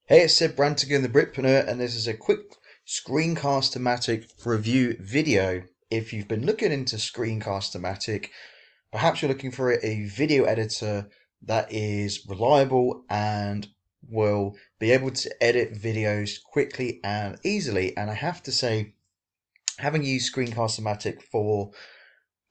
Hey, it's Sid Brantigan, the Britpreneur, and this is a quick Screencast-o-Matic review video. If you've been looking into Screencast-o-Matic, perhaps you're looking for a video editor that is reliable and will be able to edit videos quickly and easily. And I have to say, having used Screencast-o-Matic for,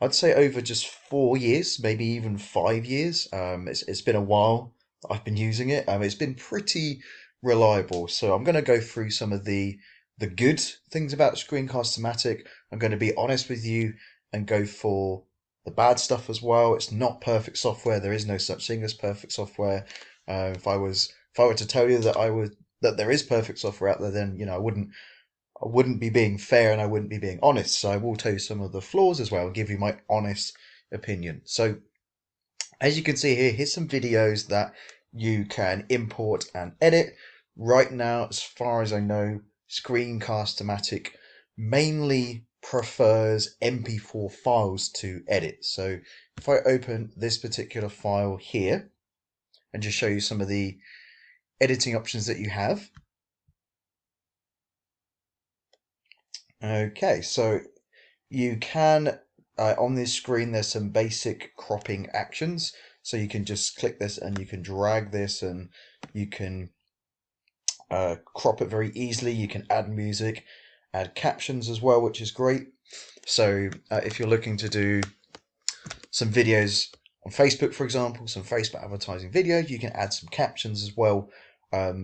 I'd say over just 4 years, maybe even 5 years, it's been a while that I've been using it. It's been pretty reliable. So I'm going to go through some of the good things about Screencast-O-Matic. I'm going to be honest with you and go for the bad stuff as well. It's not perfect software. There is no such thing as perfect software. If I were to tell you that there is perfect software out there, then I wouldn't be being fair and I wouldn't be being honest. So I will tell you some of the flaws as well and give you my honest opinion. So as you can see here, here's some videos that you can import and edit. Right now, as far as I know, Screencast-O-Matic mainly prefers MP4 files to edit. So if I open this particular file here and just show you some of the editing options that you have. Okay, so you can, on this screen, there's some basic cropping actions. So you can just click this and you can drag this and you can crop it very easily. You can add music, add captions as well, which is great. So if you're looking to do some videos on Facebook, for example, some Facebook advertising videos, you can add some captions as well,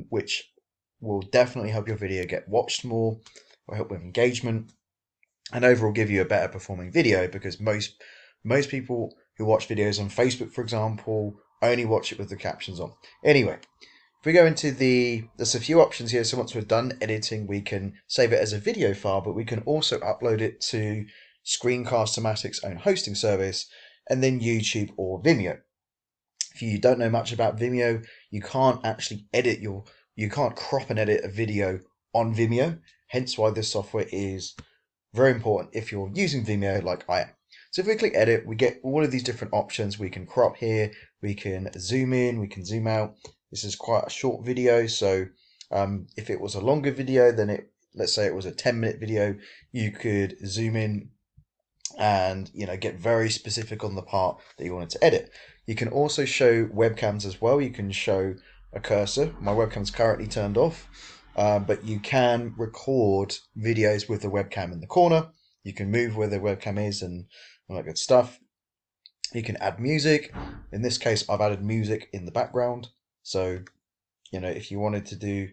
which will definitely help your video get watched more, or help with engagement, and overall give you a better performing video, because most people who watch videos on Facebook, for example, only watch it with the captions on. Anyway, if we go into there's a few options here. So once we're done editing, we can save it as a video file, but we can also upload it to Screencast-O-Matic's own hosting service, and then YouTube or Vimeo. If you don't know much about Vimeo, you can't actually you can't crop and edit a video on Vimeo, hence why this software is very important if you're using Vimeo like I am. So if we click edit, we get all of these different options. We can crop here, we can zoom in, we can zoom out. This is quite a short video, so if it was a longer video, then let's say it was a 10-minute video, you could zoom in and get very specific on the part that you wanted to edit. You can also show webcams as well. You can show a cursor. My webcam's currently turned off, but you can record videos with the webcam in the corner. You can move where the webcam is and all that good stuff. You can add music. In this case, I've added music in the background. So, if you wanted to do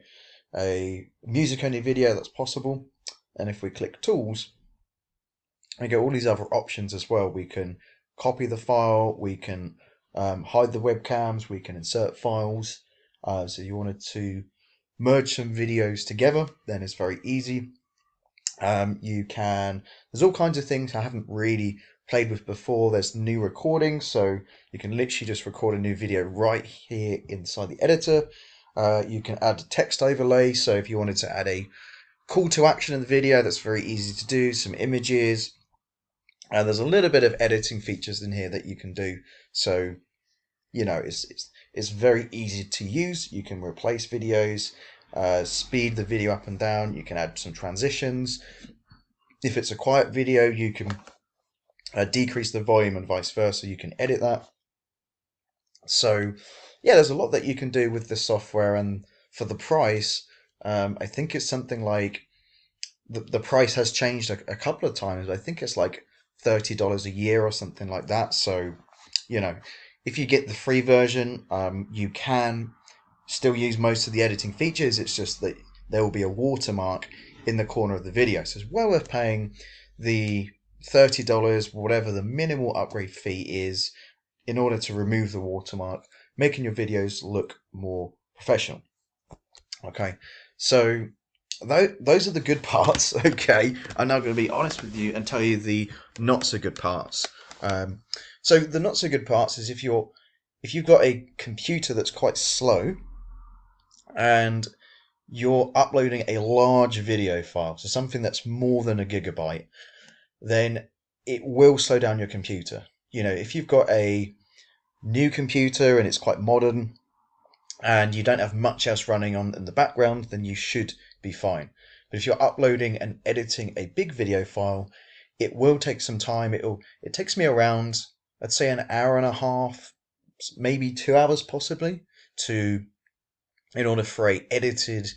a music-only video, that's possible. And if we click Tools, we get all these other options as well. We can copy the file, we can hide the webcams, we can insert files. So you wanted to merge some videos together, then it's very easy. There's all kinds of things I haven't really played with before. There's new recordings, so you can literally just record a new video right here inside the editor. You can add a text overlay, so if you wanted to add a call to action in the video, that's very easy to do. Some images, and there's a little bit of editing features in here that you can do. So, it's very easy to use. You can replace videos, speed the video up and down. You can add some transitions. If it's a quiet video, you can decrease the volume and vice versa. You can edit that. So, yeah, there's a lot that you can do with this software, and for the price, I think it's something like the price has changed a couple of times. I think it's like $30 a year or something like that. So, if you get the free version, you can still use most of the editing features. It's just that there will be a watermark in the corner of the video. So it's well worth paying the $30, whatever the minimal upgrade fee is, in order to remove the watermark, making your videos look more professional. Okay, so those are the good parts. Okay, I'm now going to be honest with you and tell you the not so good parts. So the not so good parts is if you've got a computer that's quite slow and you're uploading a large video file, so something that's more than a gigabyte, then it will slow down your computer. If you've got a new computer and it's quite modern, and you don't have much else running on in the background, then you should be fine. But if you're uploading and editing a big video file, it will take some time. It takes me around, I'd say, an hour and a half, maybe 2 hours possibly, in order for a edited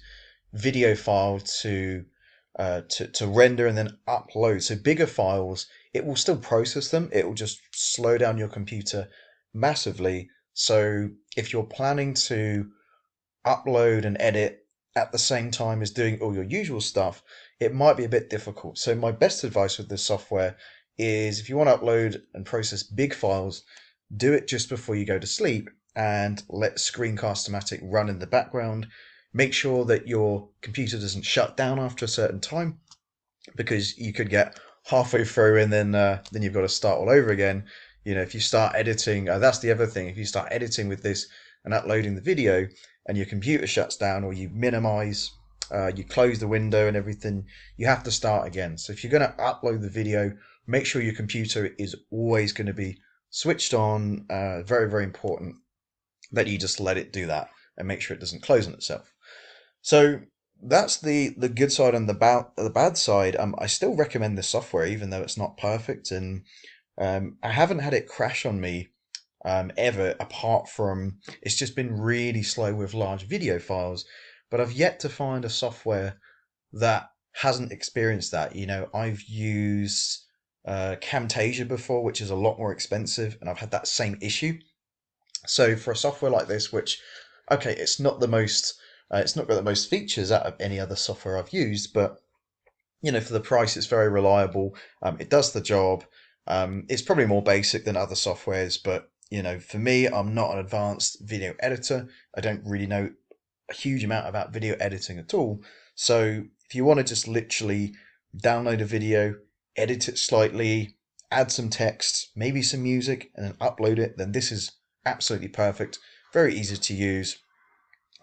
video file to render and then upload. So bigger files, it will still process them. It will just slow down your computer massively. So if you're planning to upload and edit at the same time as doing all your usual stuff, it might be a bit difficult. So my best advice with this software is, if you want to upload and process big files, do it just before you go to sleep and let Screencast-o-Matic run in the background. Make sure that your computer doesn't shut down after a certain time, because you could get halfway through and then you've got to start all over again. You know, if you start editing, that's the other thing. If you start editing with this and uploading the video, and your computer shuts down, or you minimize, you close the window and everything, you have to start again. So if you're going to upload the video, make sure your computer is always going to be switched on. Very, very important that you just let it do that and make sure it doesn't close on itself. So that's the good side. And the bad side, I still recommend this software even though it's not perfect, and I haven't had it crash on me ever, apart from it's just been really slow with large video files. But I've yet to find a software that hasn't experienced that. You know, I've used Camtasia before, which is a lot more expensive, and I've had that same issue. So for a software like this, which, okay, it's not got the most features out of any other software I've used, but you know, for the price, it's very reliable. It does the job. It's probably more basic than other softwares, but you know, for me, I'm not an advanced video editor. I don't really know a huge amount about video editing at all. So if you want to just literally download a video, edit it slightly, add some text, maybe some music, and then upload it, then this is absolutely perfect. Very easy to use.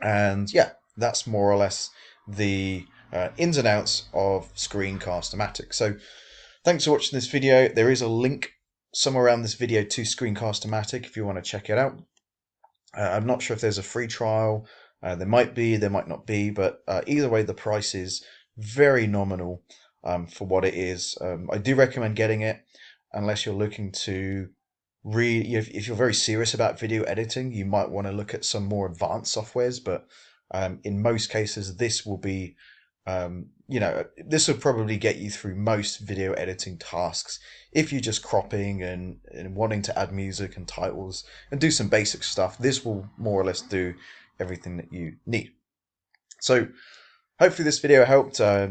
And yeah, that's more or less the ins and outs of Screencast-o-Matic. So thanks for watching this video. There is a link somewhere around this video to Screencast-o-Matic if you want to check it out. I'm not sure if there's a free trial. There might be, there might not be, but either way, the price is very nominal for what it is. I do recommend getting it unless you're looking to really, if you're very serious about video editing, you might want to look at some more advanced softwares. But in most cases, this will be, you know, this will probably get you through most video editing tasks. If you're just cropping and wanting to add music and titles and do some basic stuff, this will more or less do everything that you need. So hopefully this video helped. I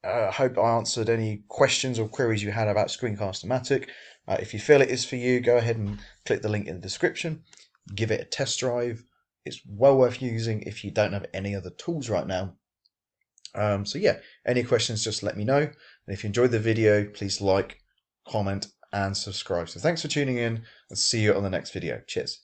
hope I answered any questions or queries you had about Screencast-o-Matic. If you feel it is for you, go ahead and click the link in the description. Give it a test drive. It's well worth using if you don't have any other tools right now. So yeah, any questions, just let me know. And if you enjoyed the video, please like, comment, and subscribe. So thanks for tuning in, and see you on the next video. Cheers.